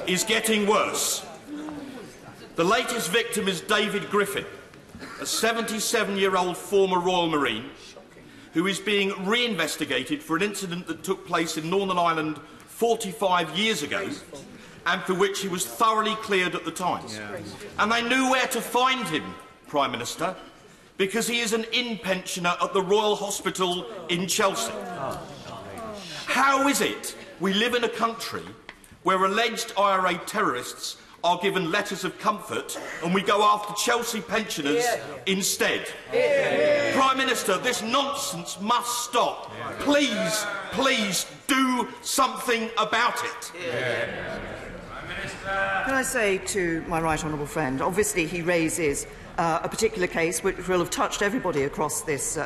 is getting worse. The latest victim is David Griffin, a 77-year-old former Royal Marine, who is being reinvestigated for an incident that took place in Northern Ireland 45 years ago, and for which he was thoroughly cleared at the time. And they knew where to find him, Prime Minister, because he is an in-pensioner at the Royal Hospital in Chelsea. How is it we live in a country where alleged IRA terrorists are given letters of comfort and we go after Chelsea pensioners instead? Prime Minister, this nonsense must stop. Please, please do something about it. Can I say to my right honourable friend, obviously he raises a particular case which will have touched everybody across this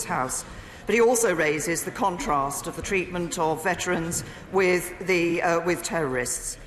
House, but he also raises the contrast of the treatment of veterans with terrorists.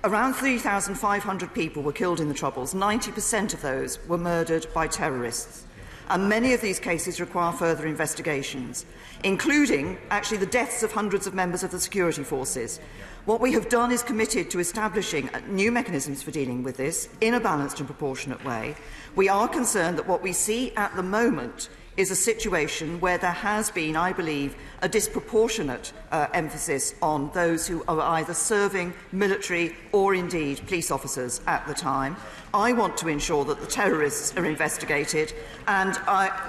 Around 3,500 people were killed in the Troubles. 90% of those were murdered by terrorists. And many of these cases require further investigations, including actually the deaths of hundreds of members of the security forces. What we have done is committed to establishing new mechanisms for dealing with this in a balanced and proportionate way. We are concerned that what we see at the moment is a situation where there has been, I believe, a disproportionate emphasis on those who are either serving military or indeed police officers at the time. I want to ensure that the terrorists are investigated, and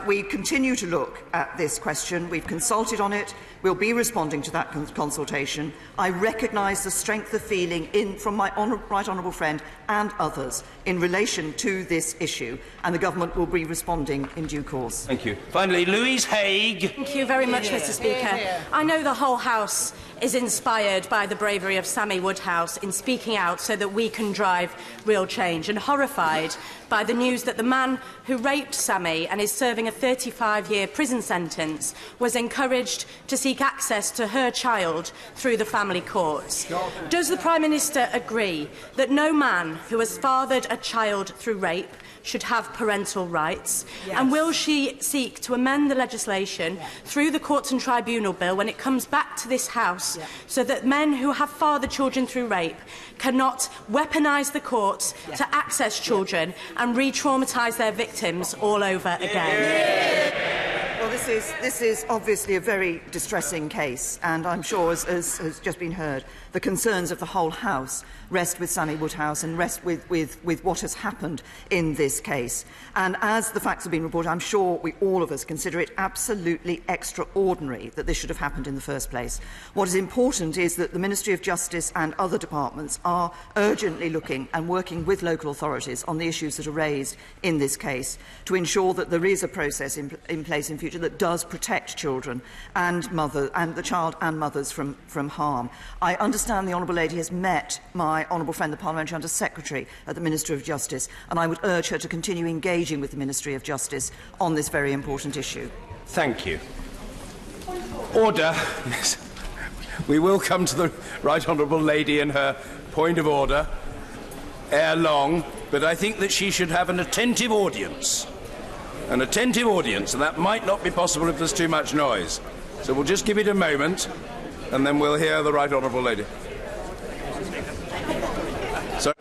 we continue to look at this question. We've consulted on it. We'll be responding to that consultation. I recognise the strength of feeling from my right honourable friend and others in relation to this issue, and the government will be responding in due course. Thank you. Finally, Louise Haigh. Thank you very much, Mr. Speaker. I know the whole House is inspired by the bravery of Sammy Woodhouse in speaking out so that we can drive real change, and horrified by the news that the man who raped Sammy and is serving a 35-year prison sentence was encouraged to seek access to her child through the family courts. Does the Prime Minister agree that no man who has fathered a child through rape should have parental rights? Yes. And will she seek to amend the legislation through the Courts and Tribunal Bill when it comes back to this House so that men who have fathered children through rape cannot weaponise the courts to access children and re-traumatise their victims all over again? Well, this is obviously a very distressing case, and I'm sure, as has just been heard, the concerns of the whole House rest with Sammy Woodhouse and rest with what has happened in this case. And as the facts have been reported, I'm sure all of us consider it absolutely extraordinary that this should have happened in the first place. What is important is that the Ministry of Justice and other departments are urgently looking and working with local authorities on the issues that are raised in this case to ensure that there is a process in place in future that does protect children and the child and mothers from harm. I understand the Honourable Lady has met my Honourable friend, the Parliamentary Under Secretary at the Ministry of Justice, and I would urge her to continue engaging with the Ministry of Justice on this very important issue. Thank you. Order. Yes. We will come to the Right Honourable Lady and her point of order ere long, but I think that she should have an attentive audience. An attentive audience, and that might not be possible if there's too much noise. So we'll just give it a moment, and then we'll hear the Right Honourable Lady. So,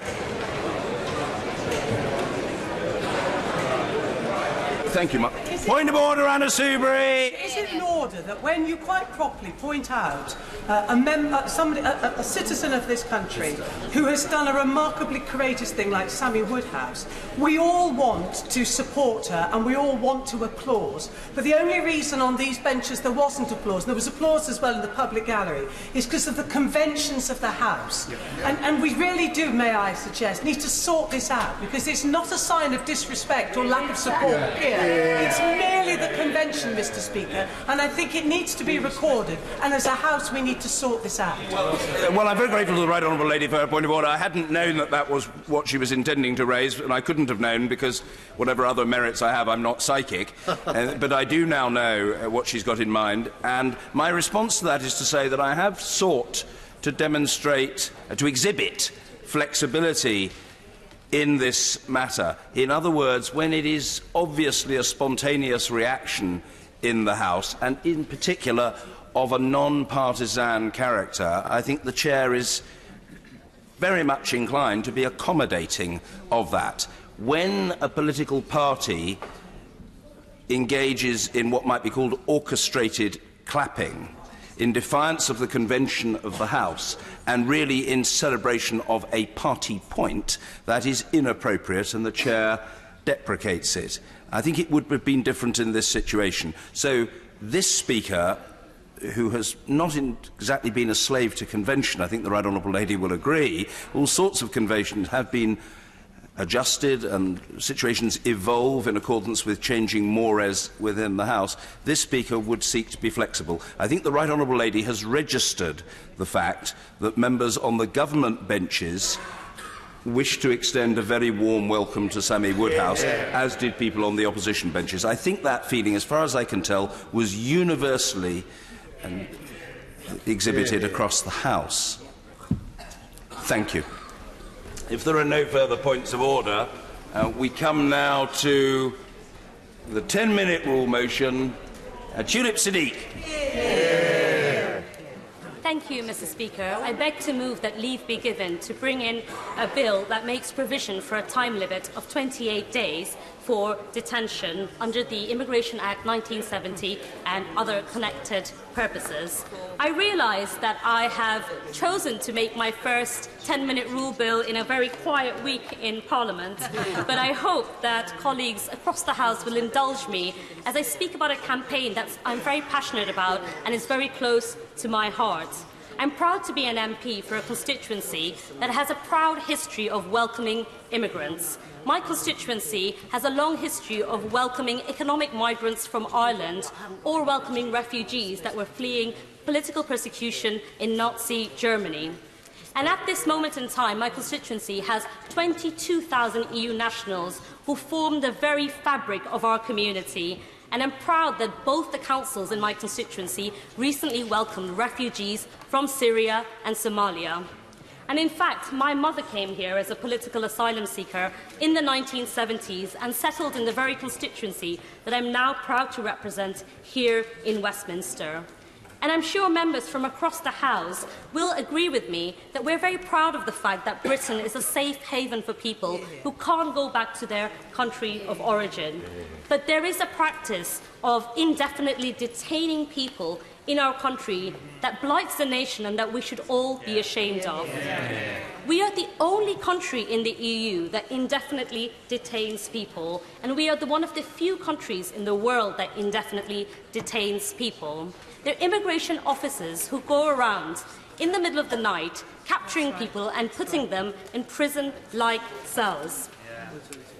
thank you, Mark. Point of order, Anna Soubry. Is it in order that when you quite properly point out a citizen of this country who has done a remarkably courageous thing like Sammy Woodhouse, we all want to support her and we all want to applaud. But the only reason on these benches there wasn't applause, and there was applause as well in the public gallery, is because of the conventions of the House. And we really do, may I suggest, need to sort this out, because it's not a sign of disrespect or lack of support here. It's merely the convention, Mr. Speaker, and I think it needs to be recorded, and as a House we need to sort this out. Well, I'm very grateful to the Right Honourable Lady for her point of order. I hadn't known that that was what she was intending to raise, and I couldn't have known because, whatever other merits I have, I'm not psychic. But I do now know what she's got in mind, and my response to that is to say that I have sought to demonstrate, to exhibit flexibility in this matter. In other words, when it is obviously a spontaneous reaction in the House, and in particular of a non-partisan character, I think the Chair is very much inclined to be accommodating of that. When a political party engages in what might be called orchestrated clapping in defiance of the convention of the House and really in celebration of a party point, that is inappropriate, and the Chair deprecates it. I think it would have been different in this situation. So this Speaker, who has not exactly been a slave to convention, I think the Right Honourable Lady will agree, all sorts of conventions have been adjusted and situations evolve in accordance with changing mores within the House. This Speaker would seek to be flexible. I think the Right Honourable Lady has registered the fact that members on the government benches wish to extend a very warm welcome to Sammy Woodhouse, as did people on the opposition benches. I think that feeling, as far as I can tell, was universally exhibited across the House. Thank you. If there are no further points of order, we come now to the 10-minute rule motion. Tulip Siddiq. Thank you, Mr. Speaker. I beg to move that leave be given to bring in a bill that makes provision for a time limit of 28 days for detention under the Immigration Act 1970 and other connected purposes. I realise that I have chosen to make my first 10-minute rule bill in a very quiet week in Parliament, but I hope that colleagues across the House will indulge me as I speak about a campaign that I'm very passionate about and is very close to my heart. I'm proud to be an MP for a constituency that has a proud history of welcoming immigrants. My constituency has a long history of welcoming economic migrants from Ireland or welcoming refugees that were fleeing political persecution in Nazi Germany. And at this moment in time, my constituency has 22,000 EU nationals who form the very fabric of our community. And I'm proud that both the councils in my constituency recently welcomed refugees from Syria and Somalia. And in fact, my mother came here as a political asylum seeker in the 1970s and settled in the very constituency that I'm now proud to represent here in Westminster. And I'm sure members from across the House will agree with me that we're very proud of the fact that Britain is a safe haven for people who can't go back to their country of origin. But there is a practice of indefinitely detaining people in our country that blights the nation and that we should all be ashamed of. We are the only country in the EU that indefinitely detains people, and we are one of the few countries in the world that indefinitely detains people. They're immigration officers who go around in the middle of the night capturing people and putting them in prison-like cells.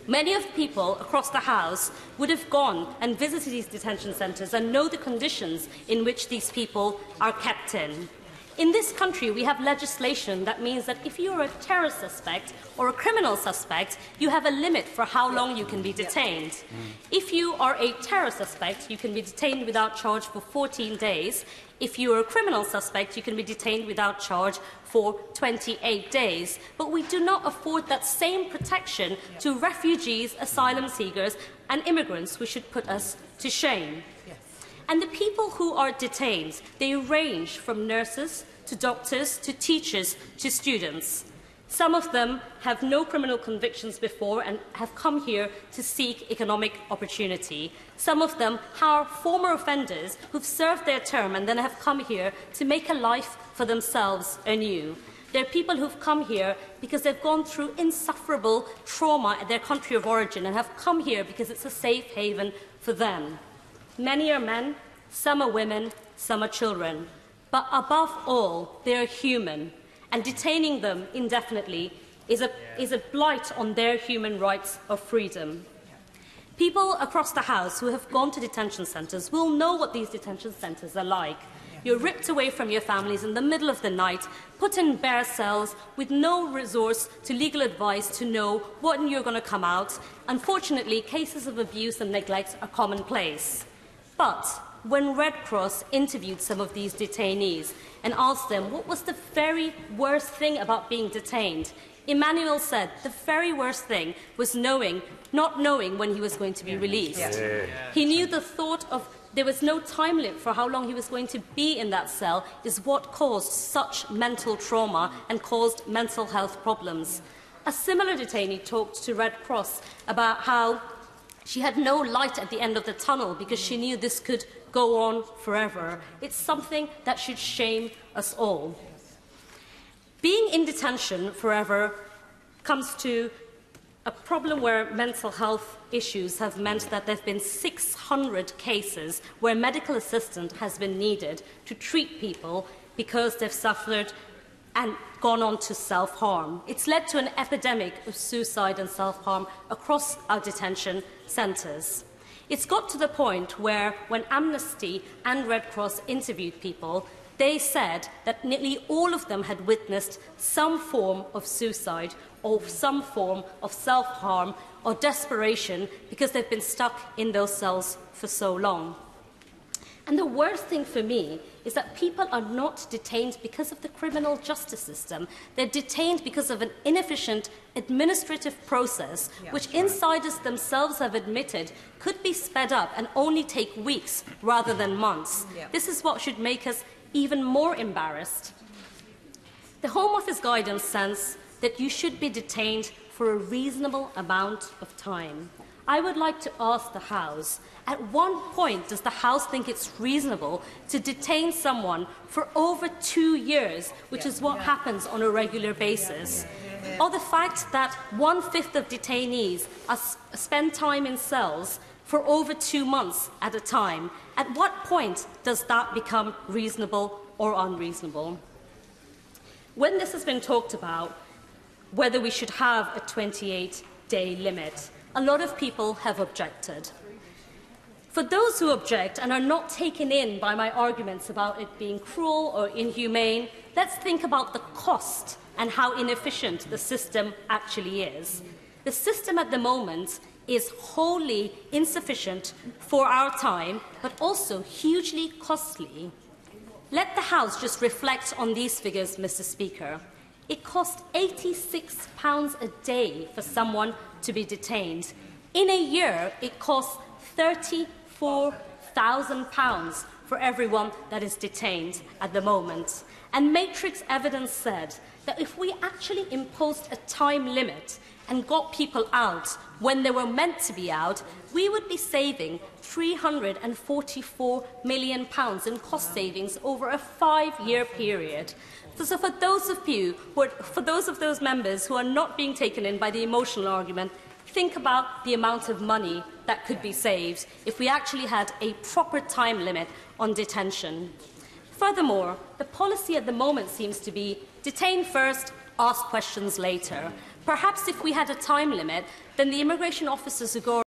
Many of the people across the House would have gone and visited these detention centres and know the conditions in which these people are kept in. In this country, we have legislation that means that if you are a terror suspect or a criminal suspect, you have a limit for how long you can be detained. If you are a terror suspect, you can be detained without charge for 14 days. If you are a criminal suspect, you can be detained without charge for 28 days. But we do not afford that same protection to refugees, asylum seekers and immigrants, which should put us to shame. And the people who are detained, they range from nurses to doctors to teachers to students. Some of them have no criminal convictions before and have come here to seek economic opportunity. Some of them are former offenders who've served their term and then have come here to make a life for themselves anew. They're people who've come here because they've gone through insufferable trauma at their country of origin and have come here because it's a safe haven for them. Many are men, some are women, some are children. But above all, they are human, and detaining them indefinitely is a blight on their human rights of freedom. People across the House who have gone to detention centres will know what these detention centres are like. You're ripped away from your families in the middle of the night, put in bare cells with no resource to legal advice to know when you're going to come out. Unfortunately, cases of abuse and neglect are commonplace. But when Red Cross interviewed some of these detainees and asked them what was the very worst thing about being detained, Emmanuel said the very worst thing was not knowing when he was going to be released. Yeah. He knew the thought of there was no time limit for how long he was going to be in that cell is what caused such mental trauma and caused mental health problems. A similar detainee talked to Red Cross about how She had no light at the end of the tunnel because she knew this could go on forever. It's something that should shame us all. Being in detention forever comes to a problem where mental health issues have meant that there have been 600 cases where medical assistance has been needed to treat people because they've suffered and gone on to self-harm. It's led to an epidemic of suicide and self-harm across our detention centres. It's got to the point where, when Amnesty and Red Cross interviewed people, they said that nearly all of them had witnessed some form of suicide or some form of self-harm or desperation because they've been stuck in those cells for so long. And the worst thing for me is that people are not detained because of the criminal justice system. They're detained because of an inefficient administrative process, which insiders themselves have admitted could be sped up and only take weeks rather than months. This is what should make us even more embarrassed. The Home Office guidance says that you should be detained for a reasonable amount of time. I would like to ask the House, at what point does the House think it's reasonable to detain someone for over 2 years, which is what happens on a regular basis? Or the fact that 1/5 of detainees spend time in cells for over 2 months at a time. At what point does that become reasonable or unreasonable? When this has been talked about, whether we should have a 28-day limit, a lot of people have objected. For those who object and are not taken in by my arguments about it being cruel or inhumane, let's think about the cost and how inefficient the system actually is. The system at the moment is wholly insufficient for our time, but also hugely costly. Let the House just reflect on these figures, Mr. Speaker. It costs £86 a day for someone to be detained. In a year, it costs £34,000 for everyone that is detained at the moment. And Matrix evidence said that if we actually imposed a time limit and got people out when they were meant to be out, we would be saving £344 million in cost savings over a 5-year period. So for those of those members who are not being taken in by the emotional argument, think about the amount of money that could be saved if we actually had a proper time limit on detention. Furthermore, the policy at the moment seems to be detain first, ask questions later. Perhaps if we had a time limit, then the immigration officers who go